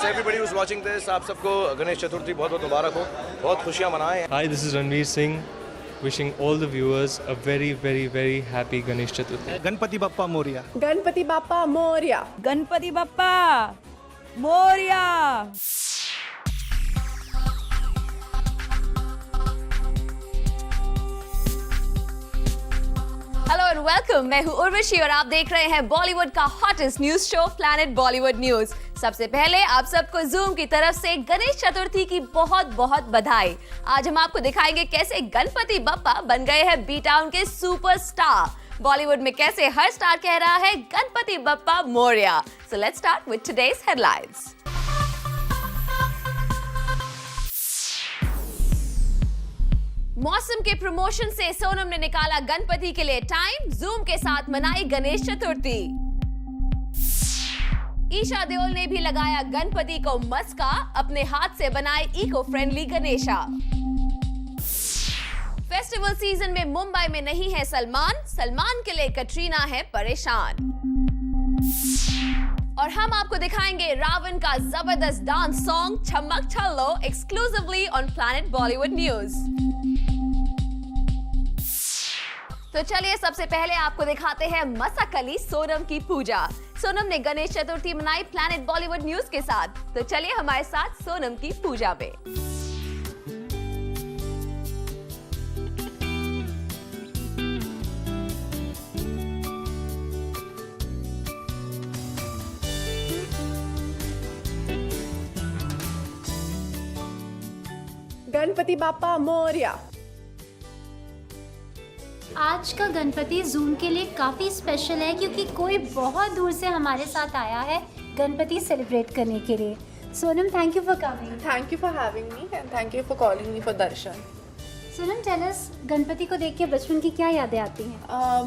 Everybody who's watching this, आप सबको गणेश चतुर्थी बहुत बहुत मुबारक हो, बहुत खुशियाँ मनाएं। Hi, this is Ranveer Singh, wishing all the viewers a very, very, very happy Ganesh Chaturthi. Ganpati Bappa Morya. Ganpati Bappa Morya. Ganpati Bappa Morya. Hello and welcome, मैं हूँ उर्वशी और आप देख रहे हैं बॉलीवुड का hottest news show planet Bollywood news. सबसे पहले आप सबको जूम की तरफ से गणेश चतुर्थी की बहुत बहुत बधाई। आज हम आपको दिखाएंगे कैसे गणपति बप्पा बन गए हैं बी टाउन के सुपरस्टार। बॉलीवुड में कैसे हर स्टार कह रहा है Ganpati Bappa Morya. So let's start with today's headlines. मौसम के प्रमोशन से सोनम ने निकाला गणपति के लिए टाइम, जूम के साथ मनाई गणेश चतुर्थी। ईशा देओल ने भी लगाया गणपति को मस्का, अपने हाथ से बनाए eco friendly Ganesha. Festival season में मुंबई में नहीं है सलमान, सलमान के लिए कटरीना है परेशान। और हम आपको दिखाएंगे रावण का जबरदस्त dance song Chammak Challo exclusively on Planet Bollywood news. तो चलिए सबसे पहले आपको दिखाते हैं मसाकली सोनम की पूजा। सोनम ने गणेश चतुर्थी मनाई प्लैनेट बॉलीवुड न्यूज के साथ। तो चलिए हमारे साथ सोनम की पूजा में। गणपति बाप्पा मोरया। आज का गणपति जूम के लिए काफ़ी स्पेशल है क्योंकि कोई बहुत दूर से हमारे साथ आया है गणपति सेलिब्रेट करने के लिए। Sonam, thank you for coming. Thank you for having me and thank you for calling me for darshan. Sonam, tell us, Ganpati को देख के बचपन की क्या यादें आती हैं?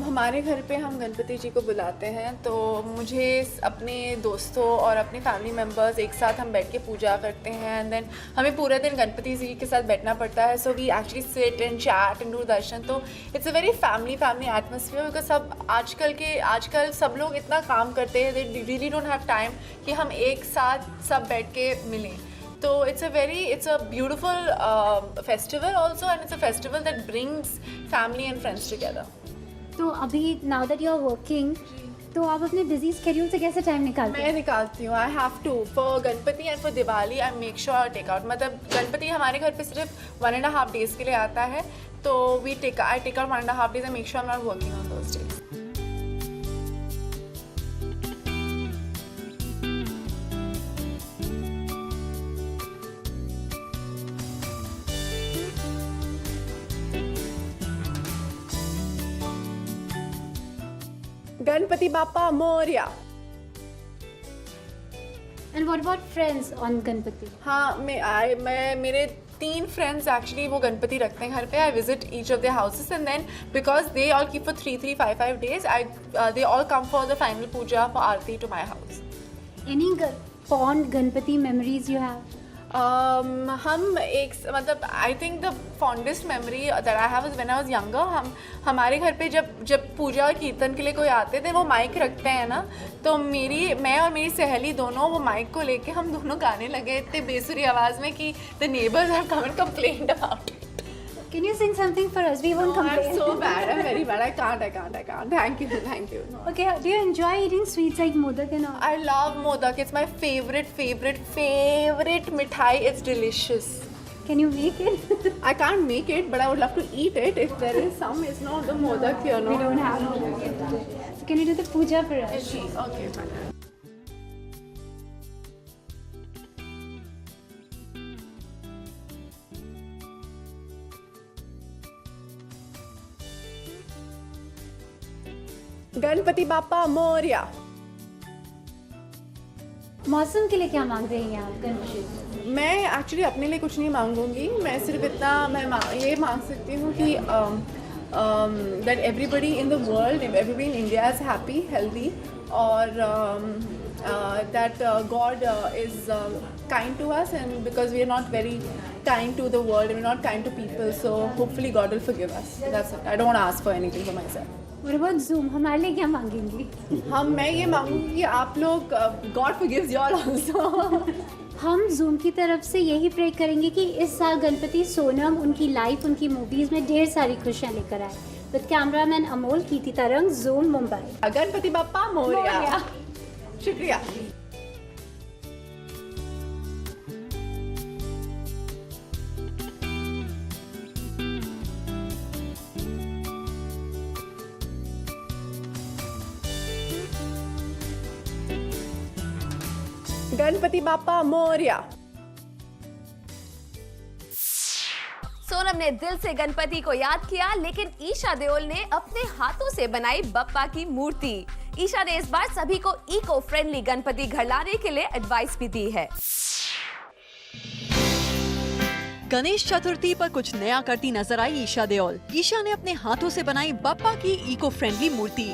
हमारे घर पे हम गणपति जी को बुलाते हैं, तो मुझे अपने दोस्तों और अपने फैमिली मेम्बर्स एक साथ हम बैठ के पूजा करते हैं एंड देन हमें पूरा दिन गणपति जी के साथ बैठना पड़ता है। So we actually sit and chat and do darshan. तो it's a very family atmosphere because आजकल सब लोग इतना काम करते हैं, they really don't have time कि हम एक साथ सब बैठ के मिलें। So it's a beautiful festival also, and it's a festival that brings family and friends together. तो अभी now that you are working, तो आप अपने बिजी स्केड्यूल से कैसे टाइम निकालते हैं? मैं निकालती हूँ। I have to for Ganpati and for Diwali I make sure I take out। मतलब गणपति हमारे घर पे सिर्फ 1.5 days के लिए आता है, तो I take out 1.5 days and make sure I'm not working on those days. Ganpati Bappa Morya. And what about friends on Ganpati? हाँ, मैं मेरे 3 फ्रेंड्स एक्चुअली वो गणपति रखते हैं घर पे। I visit each of their houses and then because they all keep for 3-5 days they all come for the final puja for aarti to my house. Any fond Ganpati memories you have? हम एक मतलब I think the fondest memory that I have is when I was younger. हमारे घर पे जब पूजा और कीर्तन के लिए कोई आते थे, वो माइक रखते हैं ना, तो मैं और मेरी सहेली दोनों वो माइक को लेके हम दोनों गाने लगे इतने बेसुरी आवाज़ में कि the neighbours have come and complained about it. Can you sing something for us? We won't complain. I'm so bad. I'm very bad. I can't. Thank you. No. Okay, do you enjoy eating sweets like modak and all? I love modak. It's my favorite mithai. It's delicious. Can you make it? I can't make it, but I would love to eat it if there is some. It's not the modak here, no? We don't have modak yet. So can you do the puja for us? Okay, fine. Ganpati Bappa Morya. मौसम के लिए क्या मांग रही हैं आप गणपति? मैं actually अपने लिए कुछ नहीं मांगूंगी। मैं सिर्फ इतना ये मांग सकती हूँ कि that everybody in the world, everybody in India is happy, healthy, or that God is kind to us, and because we are not very kind to the world and we're not kind to people, so hopefully God will forgive us. That's it. I don't want to ask for anything for myself. What about Zoom? हमारे लिए क्या मांगेंगी? मैं ये मांगूंगी कि आप लोग God forgives you all also. हम zoom की तरफ से यही प्रे करेंगे कि इस साल गणपति सोनम उनकी लाइफ, उनकी मूवीज़ में ढेर सारी खुशियाँ लेकर आए। विद कैमरामैन अमोल, कीर्ति तरंग, जूम मुंबई। गणपति बप्पा मोरया। शुक्रिया। गणपति बाप्पा मोरया। सोनम ने दिल से गणपति को याद किया, लेकिन ईशा देओल ने अपने हाथों से बनाई बप्पा की मूर्ति। ईशा ने इस बार सभी को इको फ्रेंडली गणपति घर लाने के लिए एडवाइस भी दी है। गणेश चतुर्थी पर कुछ नया करती नजर आई ईशा देओल। ईशा ने अपने हाथों से बनाई बप्पा की इको फ्रेंडली मूर्ति।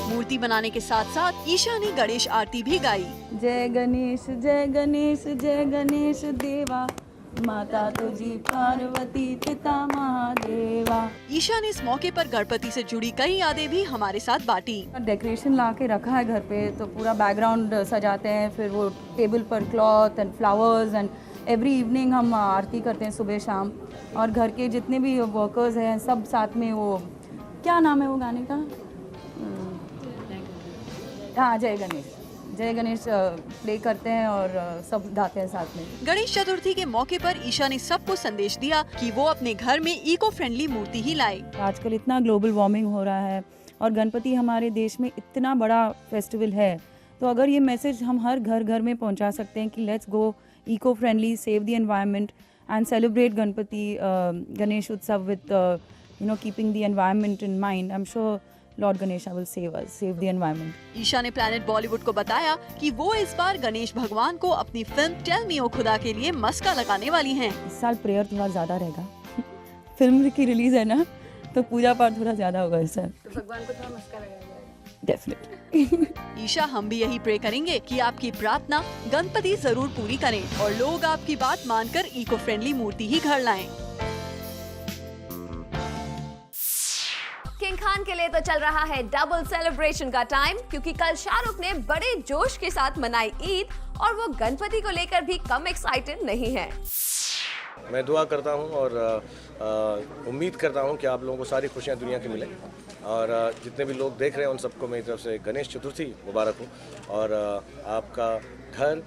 मूर्ति बनाने के साथ साथ ईशा ने गणेश आरती भी गाई। जय गणेश जय गणेश जय गणेश देवा, माता तुझी पार्वती पिता महादेवा। ईशा ने इस मौके पर गणपति से जुड़ी कई यादें भी हमारे साथ बांटी। डेकोरेशन ला के रखा है घर पे, तो पूरा बैकग्राउंड सजाते हैं, फिर वो टेबल पर cloth and flowers, and every evening हम आरती करते हैं सुबह शाम। और घर के जितने भी वर्कर्स हैं सब साथ में, वो क्या नाम है वो गाने का, हाँ जय गणेश प्ले करते हैं और सब गाते हैं साथ में। गणेश चतुर्थी के मौके पर ईशा ने सबको संदेश दिया कि वो अपने घर में इको फ्रेंडली मूर्ति ही लाए। आजकल इतना ग्लोबल वार्मिंग हो रहा है और गणपति हमारे देश में इतना बड़ा फेस्टिवल है, तो अगर ये मैसेज हम हर घर में पहुंचा सकते हैं कि let's go eco friendly, save the environment and celebrate Ganpati Ganesh Utsav with keeping the environment in mind, I am sure Lord Ganesha will save us, save the environment. Isha ने प्लैनेट बॉलीवुड को बताया कि वो इस बार गणेश भगवान को अपनी फिल्म टेल मी ओ खुदा के लिए मस्का लगाने वाली हैं। इस साल प्रेयर थोड़ा ज्यादा रहेगा फिल्म की रिलीज है ना, तो पूजा पाठ थोड़ा ज्यादा होगा इस साल, तो भगवान को थोड़ा मस्का लगाया जाएगा डेफिनेटली। ईशा, हम भी यही प्रे करेंगे कि आपकी प्रार्थना गणपति जरूर पूरी करें और लोग आपकी बात मानकर इको फ्रेंडली मूर्ति ही घर लाएं। किंग खान के लिए तो चल रहा है डबल सेलिब्रेशन का टाइम, क्योंकि कल शाहरुख ने बड़े जोश के साथ मनाई ईद और वो गणपति को लेकर भी कम एक्साइटेड नहीं है। मैं दुआ करता हूँ और उम्मीद करता हूँ कि आप लोगों को सारी खुशियाँ दुनिया की मिले, और जितने भी लोग देख रहे हैं उन सबको मेरी तरफ से गणेश चतुर्थी मुबारक हो, और आपका घर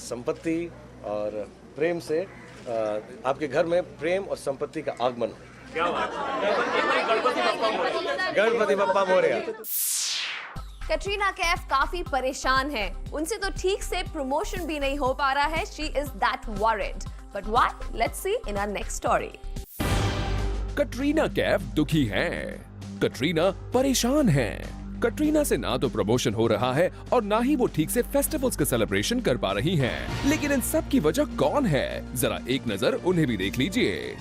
संपत्ति और प्रेम से, आपके घर में प्रेम और संपत्ति का आगमन हो। गणपति बप्पा मोरया। कटरीना कैफ काफी परेशान है, उनसे तो ठीक से प्रमोशन भी नहीं हो पा रहा है। She is that worried, but why, let's see in our next story. Katrina Kaif दुखी हैं। कटरीना परेशान हैं। कटरीना से ना तो प्रमोशन हो रहा है और ना ही वो ठीक से फेस्टिवल्स का सेलिब्रेशन कर पा रही हैं। लेकिन इन सब की वजह कौन है, जरा एक नजर उन्हें भी देख लीजिए।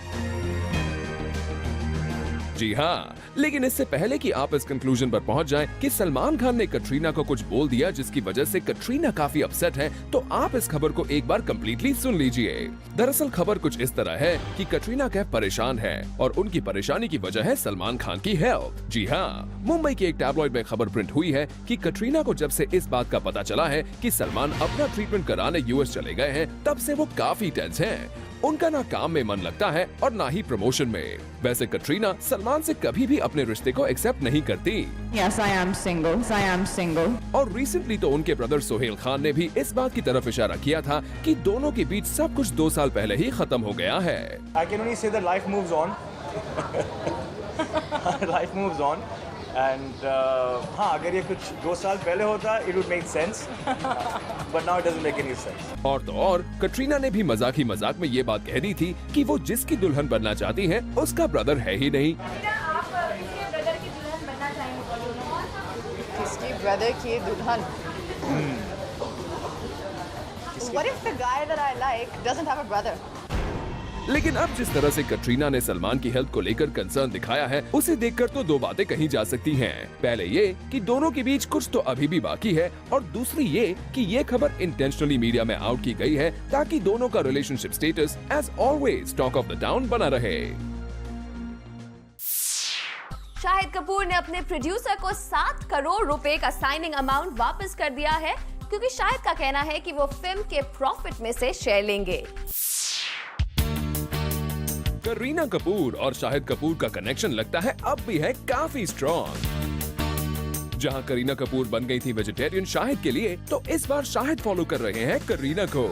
जी हाँ, लेकिन इससे पहले कि आप इस कंक्लूजन पर पहुंच जाएं कि सलमान खान ने कटरीना को कुछ बोल दिया जिसकी वजह से कटरीना काफी अपसेट है, तो आप इस खबर को एक बार कंप्लीटली सुन लीजिए। दरअसल खबर कुछ इस तरह है कि कटरीना कैफ परेशान है और उनकी परेशानी की वजह है सलमान खान की हेल्थ। जी हाँ, मुंबई के एक टैबलॉइड में खबर प्रिंट हुई है कि कटरीना को जब से इस बात का पता चला है कि सलमान अपना ट्रीटमेंट कराने यूएस चले गए हैं, तब से वो काफी टेंस हैं। उनका ना काम में मन लगता है और ना ही प्रमोशन में। वैसे कटरीना सलमान से कभी भी अपने रिश्ते को एक्सेप्ट नहीं करती। Yes, I am single. I am single. और रिसेंटली तो उनके ब्रदर सोहेल खान ने भी इस बात की तरफ इशारा किया था कि दोनों के बीच सब कुछ 2 साल पहले ही खत्म हो गया है। I can only say that life moves on. Life moves on. And हाँ, अगर ये कुछ 2 साल पहले होता, it would make sense. But now it doesn't make any sense. और तो और कटरीना ने भी मजाक ही मजाक में ये बात कह दी थी कि वो जिसकी दुल्हन बनना चाहती हैं, उसका ब्रदर है ही नहीं। किसकी ब्रदर की दुल्हन? What if the guy that I like doesn't have a brother? लेकिन अब जिस तरह से कटरीना ने सलमान की हेल्थ को लेकर कंसर्न दिखाया है, उसे देखकर तो 2 बातें कही जा सकती हैं। पहले ये कि दोनों के बीच कुछ तो अभी भी बाकी है, और दूसरी ये कि ये खबर इंटेंशनली मीडिया में आउट की गई है ताकि दोनों का relationship status as always talk of the town बना रहे। शाहिद कपूर ने अपने प्रोड्यूसर को 7 करोड़ रुपए का साइनिंग अमाउंट वापस कर दिया है। क्योंकि शाहिद का कहना है कि वो फिल्म के प्रॉफिट में से शेयर लेंगे। करीना कपूर और शाहिद कपूर का कनेक्शन लगता है अब भी है काफी स्ट्रॉन्ग। जहां करीना कपूर बन गई थी वेजिटेरियन शाहिद के लिए, तो इस बार शाहिद फॉलो कर रहे हैं करीना को।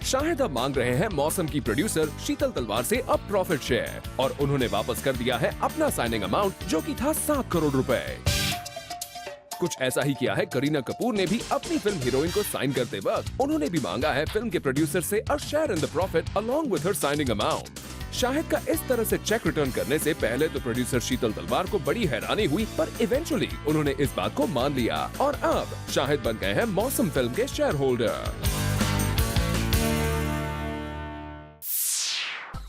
शाहिद अब मांग रहे हैं मौसम की प्रोड्यूसर शीतल तलवार से अब प्रॉफिट शेयर, और उन्होंने वापस कर दिया है अपना साइनिंग अमाउंट, जो कि था 7 करोड़ रुपए। कुछ ऐसा ही किया है करीना कपूर ने भी अपनी फिल्म हीरोइन को साइन करते वक्त। उन्होंने भी मांगा है फिल्म के प्रोड्यूसर से a share in the profit along with her signing amount. Shahid का इस तरह से चेक रिटर्न करने से पहले तो प्रोड्यूसर शीतल तलवार को बड़ी हैरानी हुई, पर इवेंचुअली उन्होंने इस बात को मान लिया और अब शाहिद बन गए हैं मौसम फिल्म के शेयर होल्डर।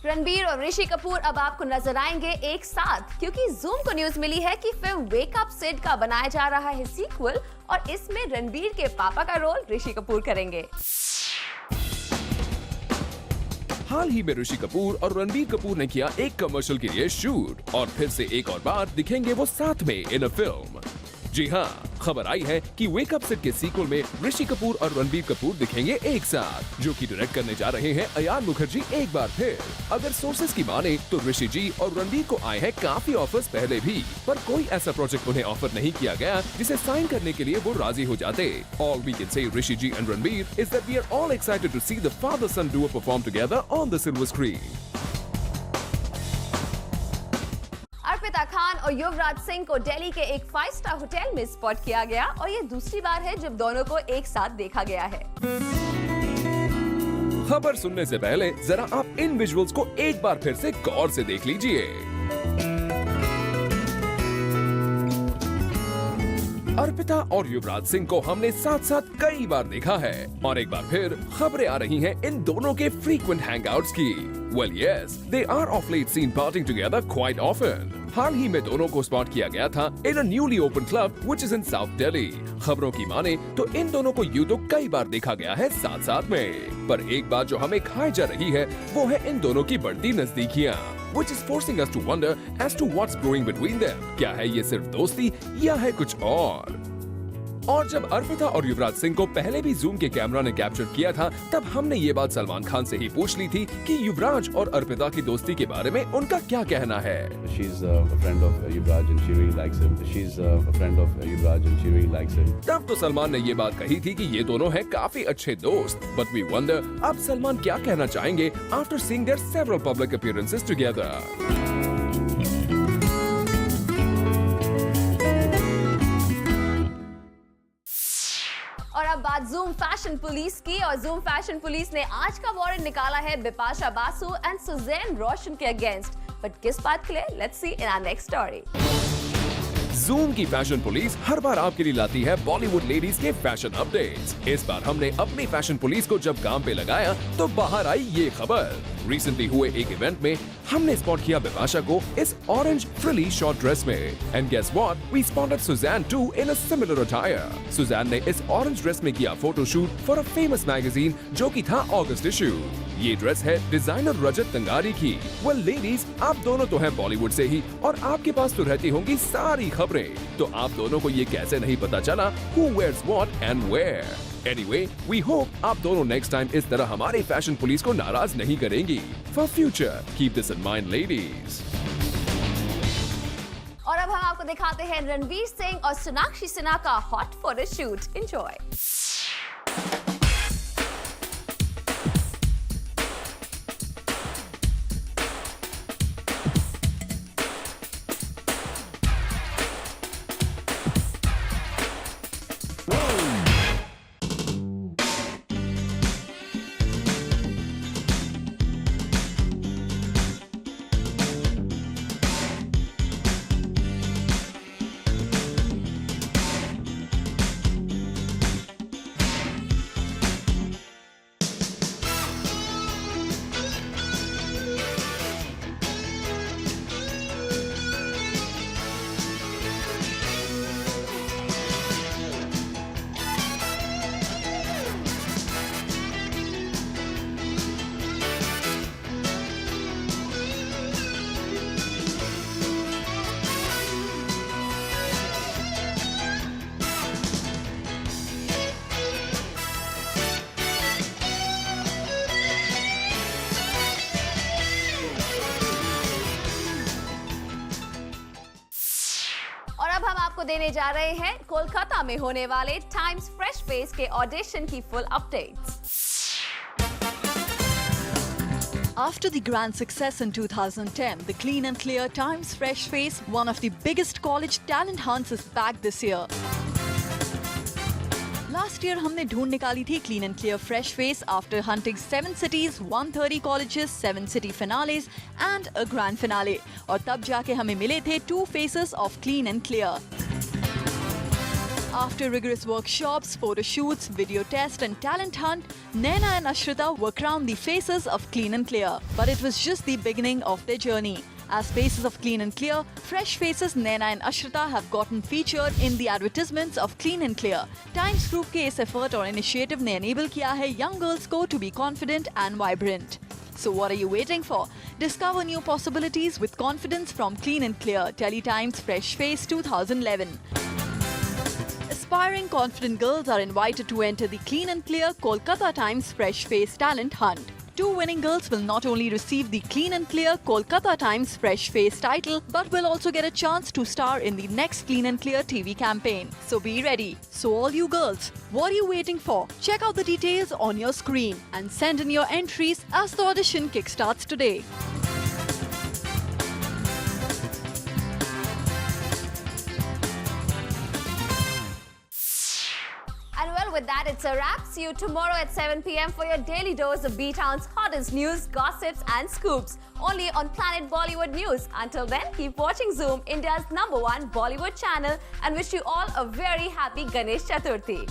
रणबीर और ऋषि कपूर अब आपको नजर आएंगे एक साथ, क्योंकि जूम को न्यूज मिली है कि फिल्म वेक अप सिड का बनाया जा रहा है सीक्वल, और इसमें रणबीर के पापा का रोल ऋषि कपूर करेंगे। हाल ही में ऋषि कपूर और रणबीर कपूर ने किया एक कमर्शियल के लिए शूट, और फिर से एक और बार दिखेंगे वो साथ में इन अ फिल्म। जी हाँ, खबर आई है कि वेक अप सिड के सीक्वल में ऋषि कपूर और रणबीर कपूर दिखेंगे एक साथ, जो कि डायरेक्ट करने जा रहे हैं अयान मुखर्जी एक बार फिर। अगर सोर्सेज की माने तो ऋषि जी और रणबीर को आए हैं काफी ऑफर्स पहले भी, पर कोई ऐसा प्रोजेक्ट उन्हें ऑफर नहीं किया गया जिसे साइन करने के लिए वो राजी हो जाते। All we can say Rishi ji and Ranbir is that we are all excited to see the father-son duo perform together on the silver screen. Arpita Khan और युवराज सिंह को दिल्ली के एक 5 स्टार होटल में स्पॉट किया गया, और ये दूसरी बार है जब दोनों को एक साथ देखा गया है। खबर सुनने से पहले जरा आप इन विजुअल्स को एक बार फिर से गौर से देख लीजिए। अर्पिता और युवराज सिंह को हमने साथ साथ कई बार देखा है, और एक बार फिर खबरें आ रही हैं इन दोनों के फ्रीक्वेंट हैंगआउट्स की। Well, yes, they are of late seen partying together quite often. हाल ही में दोनों को स्पॉट किया गया था in a newly open club which is in South Delhi. खबरों की माने तो इन दोनों को यूं तो कई बार देखा गया है साथ साथ में, पर एक बात जो हमें खाई जा रही है वो है इन दोनों की बढ़ती नजदीकियां, which is forcing us to wonder as to what's growing between them. क्या है ये सिर्फ दोस्ती या है कुछ और जब अर्पिता और युवराज सिंह को पहले भी जूम के कैमरा ने कैप्चर किया था, तब हमने ये बात सलमान खान से ही पूछ ली थी कि युवराज और अर्पिता की दोस्ती के बारे में उनका क्या कहना है। She's a friend of Yuvraj and she really likes him. She's a friend of Yuvraj and she really likes him. तब तो सलमान ने ये बात कही थी कि ये दोनों हैं काफी अच्छे दोस्त, but we wonder अब सलमान क्या कहना चाहेंगे after seeing their several public appearances together. और अब बात जूम फैशन पुलिस की, और जूम फैशन पुलिस ने आज का वारंट निकाला है बिपाशा बासु एंड सुजैन रोशन के अगेंस्ट, बट किस बात के लिए, let's see in our next story. Zoom की फैशन पुलिस हर बार आपके लिए लाती है बॉलीवुड लेडीज के फैशन अपडेट्स। इस बार हमने अपनी फैशन पुलिस को जब काम पे लगाया तो बाहर आई ये खबर। रिसेंटली हुए एक इवेंट में हमने स्पॉट किया बिपाशा को इस ऑरेंज फ्रिली शॉर्ट ड्रेस में, and guess what, we spotted Sussanne too in a similar attire. Sussanne ने इस ऑरेंज ड्रेस में किया photoshoot for a famous magazine जो कि था अगस्त इशू। ये ड्रेस है डिजाइनर रजत तंगारी की। वेल लेडीज, आप दोनों तो हैं बॉलीवुड से ही और आपके पास तो रहती होंगी सारी खबरें, तो आप दोनों को ये कैसे नहीं पता चला who wears what and where? Anyway, we hope आप दोनों नेक्स्ट टाइम इस तरह हमारे फैशन पुलिस को नाराज नहीं करेंगी। For future, keep this in mind, ladies. और अब हम आपको दिखाते हैं रणवीर सिंह और सोनाक्षी सिन्हा का हॉट फोटोशूट। एंजॉय। देने जा रहे हैं कोलकाता में होने वाले टाइम्स फ्रेश फेस के ऑडिशन की full updates. After the grand success in 2010, the Clean and Clear Times Fresh Face, one of the biggest college talent hunts, is back this year. Last year हमने ढूंढ निकाली थी Clean and Clear Fresh Face after hunting 7 cities, 130 colleges, 7 city finales and a grand finale. और तब जाके हमें मिले थे 2 faces of Clean and Clear. After rigorous workshops, photo shoots, video test and talent hunt, Naina and Ashrita were crowned the faces of Clean and Clear. But it was just the beginning of their journey. As faces of Clean and Clear, fresh faces Naina and Ashrita have gotten featured in the advertisements of Clean and Clear. Times Group के इस effort और initiative ने enable किया है young girls को to be confident and vibrant. So what are you waiting for? Discover new possibilities with confidence from Clean and Clear. Teletimes Fresh Face 2011. Aspiring confident girls are invited to enter the Clean and Clear Kolkata Times Fresh Face Talent Hunt. 2 winning girls will not only receive the Clean and Clear Kolkata Times Fresh Face title, but will also get a chance to star in the next Clean and Clear TV campaign. So be ready. So all you girls, what are you waiting for? Check out the details on your screen and send in your entries as the audition kickstarts today. And well, with that, it's a wrap. See you tomorrow at 7 p.m. for your daily dose of B-Town's hottest news, gossips and scoops. Only on Planet Bollywood News. Until then, keep watching Zoom, India's #1 Bollywood channel, and wish you all a very happy Ganesh Chaturthi.